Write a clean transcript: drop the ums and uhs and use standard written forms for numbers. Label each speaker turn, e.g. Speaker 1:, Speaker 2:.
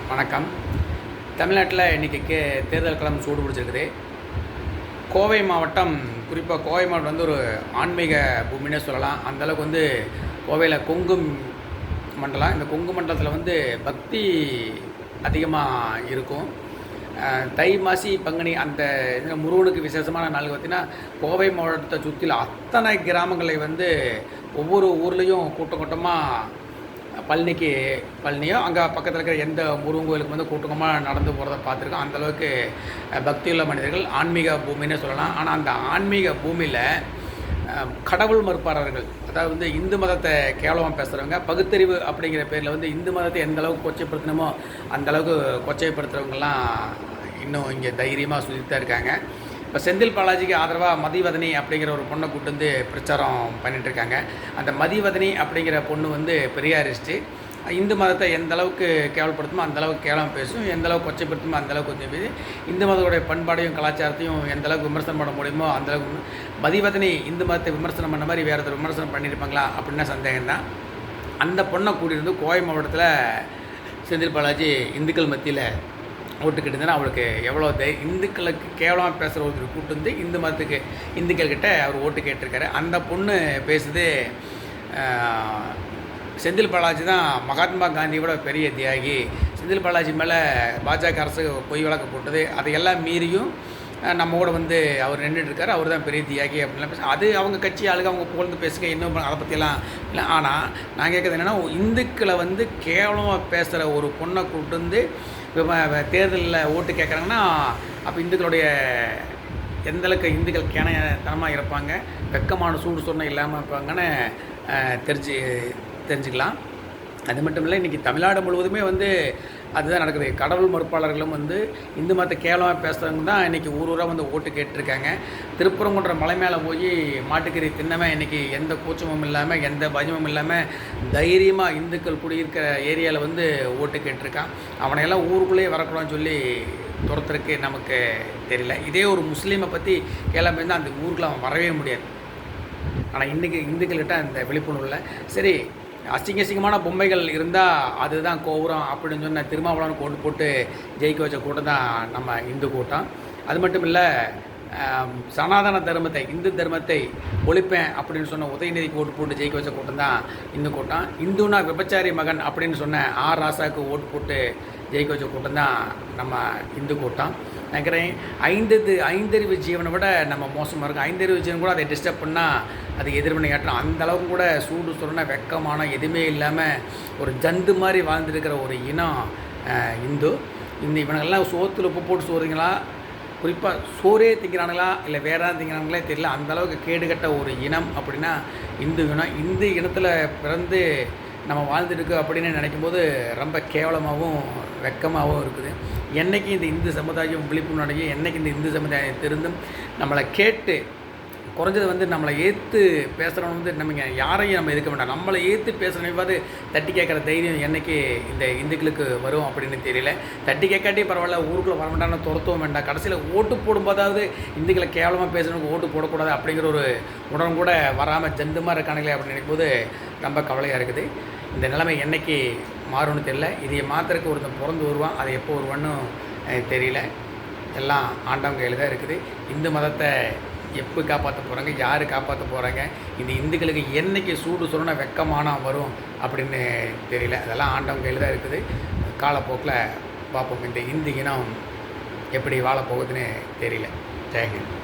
Speaker 1: வணக்கம். தமிழ்நாட்டில் இன்றைக்கி தேர்தல் களம் சூடு பிடிச்சிருக்குது. கோவை மாவட்டம், குறிப்பாக கோவை மாவட்டம் வந்து ஒரு ஆன்மீக பூமின்னே சொல்லலாம். அந்தளவுக்கு கோவையில் கொங்கு மண்டலம். இந்த கொங்கு மண்டலத்தில் பக்தி அதிகமாக இருக்கும். தை மாசி பங்குனி அந்த முருகனுக்கு விசேஷமான நாள் பார்த்திங்கன்னா, கோவை மாவட்டத்தை சுற்றில அத்தனை கிராமங்களை ஒவ்வொரு ஊர்லேயும் கூட்டம் கூட்டமாக பழனியோ அங்கே பக்கத்தில் இருக்கிற எந்த முருகன் கோயிலுக்கு கூட்டமாக நடந்து போகிறத பார்த்துருக்கோம். அந்தளவுக்கு பக்தியுள்ள மனிதர்கள், ஆன்மீக பூமின்னே சொல்லலாம். ஆனால் அந்த ஆன்மீக பூமியில் கடவுள் மறுப்பாளர்கள், அதாவது இந்து மதத்தை கேவலமாக பேசுகிறவங்க, பகுத்தறிவு அப்படிங்கிற பேரில் இந்து மதத்தை எந்த அளவுக்கு கொச்சைப்படுத்தணுமோ அந்தளவுக்கு கொச்சைப்படுத்துகிறவங்கெல்லாம் இன்னும் இங்கே தைரியமாக சுற்றித்தான் இருக்காங்க. இப்போ செந்தில் பாலாஜிக்கு ஆதரவாக மதிவதனி அப்படிங்கிற ஒரு பொண்ணை கூட்டு பிரச்சாரம் பண்ணிகிட்ருக்காங்க. அந்த மதிவதனி அப்படிங்கிற பொண்ணு பெரியாரிஸ்ட்டு. இந்து மதத்தை எந்த அளவுக்கு கேவலப்படுத்துமோ அந்தளவுக்கு கேவலம் பேசும், எந்த அளவுக்கு கொச்சைப்படுத்துமோ அந்தளவுக்கு கொஞ்சம் பேசி இந்து மதத்துடைய பண்பாடையும் கலாச்சாரத்தையும் எந்த அளவுக்கு விமர்சனம் பண்ண முடியுமோ அந்தளவுக்கு. மதிவதனி இந்து மதத்தை விமர்சனம் பண்ண மாதிரி வேறு எதாவது விமர்சனம் பண்ணியிருப்பாங்களா அப்படின்னா சந்தேகம்தான். அந்த பொண்ணை கூட்டியிருந்து கோவை மாவட்டத்தில் செந்தில் பாலாஜி இந்துக்கள் மத்தியில் ஓட்டுக்கிட்டு இருந்தால் அவளுக்கு எவ்வளோ இந்துக்களுக்கு கேவலமாக பேசுகிற ஒருத்தர் கூட்டு இந்து மதத்துக்கு இந்துக்கள்கிட்ட அவர் ஓட்டு கேட்டிருக்காரு. அந்த பொண்ணு பேசுது, செந்தில் பாலாஜி தான் மகாத்மா காந்தியோட பெரிய தியாகி, செந்தில் பாலாஜி மேலே பாஜக அரசு பொய் வழக்கு போட்டது, அதையெல்லாம் மீறியும் நம்ம கூட அவர் நின்றுட்டுருக்காரு, அவர் தான் பெரிய தியாகி அப்படின்லாம் பேச. அது அவங்க கட்சி ஆளுங்க அவங்க புகழ்ந்து பேசுங்க, இன்னும் அதை பற்றியெல்லாம் இல்லை. ஆனால் நான் கேட்குறது என்னென்னா, இந்துக்களை கேவலமாக பேசுகிற ஒரு பொண்ணை கூட்டு தேர்தலில் ஓட்டு கேட்குறாங்கன்னா, அப்போ இந்துக்களுடைய எந்தளவுக்கு இந்துக்கள் கேனத்தனமாக இருப்பாங்க, வெக்கமான சூடு சொன்ன இல்லாமல் இருப்பாங்கன்னு தெரிஞ்சுக்கலாம். அது மட்டும் இல்லை, இன்றைக்கி தமிழ்நாடு முழுவதுமே அதுதான் நடக்குது. கடவுள் மறுப்பாளர்களும் இந்து மதத்தை கேவலமாக பேசுகிறவங்க தான் இன்றைக்கி ஊராக ஓட்டு கேட்டிருக்காங்க. திருப்பரங்குன்ற மலை மேலே போய் மாட்டுக்கறி தின்னமே இன்றைக்கி எந்த கூச்சமும் இல்லாமல் எந்த பயமும் இல்லாமல் தைரியமாக இந்துக்கள் குடியிருக்கிற ஏரியாவில் ஓட்டு கேட்டிருக்கான். அவனையெல்லாம் ஊருக்குள்ளேயே வரக்கூடாதுன்னு சொல்லி துரத்துறதுக்கு நமக்கு தெரியல. இதே ஒரு முஸ்லீமை பற்றி கேள்வி இருந்தால் அந்த ஊருக்குள்ள அவன் வரவே முடியாது. ஆனால் இன்றைக்கி இந்துக்கள்கிட்ட அந்த விழிப்புணர்வு இல்லை. சரி, அசிங்கமான பொம்மைகள் இருந்தால் அதுதான் கோபுரம் அப்படின்னு சொன்ன திருமாவளவனுக்கு ஓட்டு போட்டு ஜெயிக்க வச்ச கூட்டம் தான் நம்ம இந்து கூட்டம். அது மட்டும் இல்லை, சனாதன தர்மத்தை, இந்து தர்மத்தை ஒழிப்பேன் அப்படின்னு சொன்ன உதயநிதிக்கு ஓட்டு போட்டு ஜெயிக்க வச்ச கூட்டம் தான் இந்து கூட்டம். இந்துனா விபச்சாரி மகன் அப்படின்னு சொன்ன ஆர் ராசாவுக்கு ஓட்டு போட்டு ஜெயிக்க வச்ச கூட்டம் தான் நம்ம இந்து கூட்டம். நினைக்கிறேன் ஐந்தறிவு ஜீவனை விட நம்ம மோசமாக இருக்கும். ஐந்தறிவு ஜீவன் கூட அதை டிஸ்டர்ப் பண்ணால் அது எதிர்வினை ஆற்றலாம். அந்தளவுக்கு கூட சூடு சொன்ன வெக்கமான எதுவுமே இல்லாமல் ஒரு ஜந்து மாதிரி வாழ்ந்துருக்கிற ஒரு இனம் இந்து. இவனுங்கெல்லாம் சோத்தில் உப்பு போட்டு சோறுங்களா, குறிப்பாக சோறே திங்கிறானுங்களா இல்லை வேற ஏதாவது திங்கிறானுங்களே தெரியல. அந்தளவுக்கு கேடுகட்ட ஒரு இனம் அப்படின்னா இந்து இனம். இந்து இனத்தில் பிறந்து நம்ம வாழ்ந்துருக்கு அப்படின்னு நினைக்கும்போது ரொம்ப கேவலமாகவும் வெக்கமாகவும் இருக்குது. என்றைக்கு இந்த இந்து சமுதாயம் விழிப்புணர்வு அடையும், என்றைக்கு இந்த இந்து சமுதாயம் திருந்தும் நம்மளை கேட்டு குறைஞ்சது நம்மளை ஏற்று பேசுகிறவங்க நம்ம யாரையும் நம்ம எதுக்க வேண்டாம், நம்மளை ஏற்று பேசுகிறவங்க தட்டி கேட்குற தைரியம் என்றைக்கு இந்த இந்துக்களுக்கு வரும் அப்படின்னு தெரியல. தட்டி கேட்காட்டி பரவாயில்ல, ஊருக்குள்ளே வர வேண்டாம்னு துரத்தவும் வேண்டாம். கடைசியில் ஓட்டு போடும்போதாவது இந்துக்களை கேவலமாக பேசுகிறவங்க ஓட்டு போடக்கூடாது அப்படிங்கிற ஒரு உணர்வு கூட வராமல் ஜந்துமாக இருக்கானுங்களே அப்படின்னு நினைக்கும்போது ரொம்ப கவலையாக இருக்குது. இந்த நிலைமை என்றைக்கு மாறும்னு தெரியல. இதை மாத்திரக்கு ஒருத்தன் பிறந்து வருவான், அது எப்போ வருவான்னு தெரியல. எல்லாம் ஆண்டவங்க கையில் தான் இருக்குது. இந்து மதத்தை எப்போ காப்பாற்ற போகிறாங்க, யார் காப்பாற்ற போகிறாங்க, இந்த இந்துக்களுக்கு என்றைக்கு சூடு சொன்ன வெக்கமானா வரும் அப்படின்னு தெரியல. அதெல்லாம் ஆண்டவங்க கையில் தான் இருக்குது. காலப்போக்கில் பார்ப்போம் இந்த இந்து இனம் எப்படி வாழப்போகுதுன்னு தெரியல. ஜெயஹிந்த்.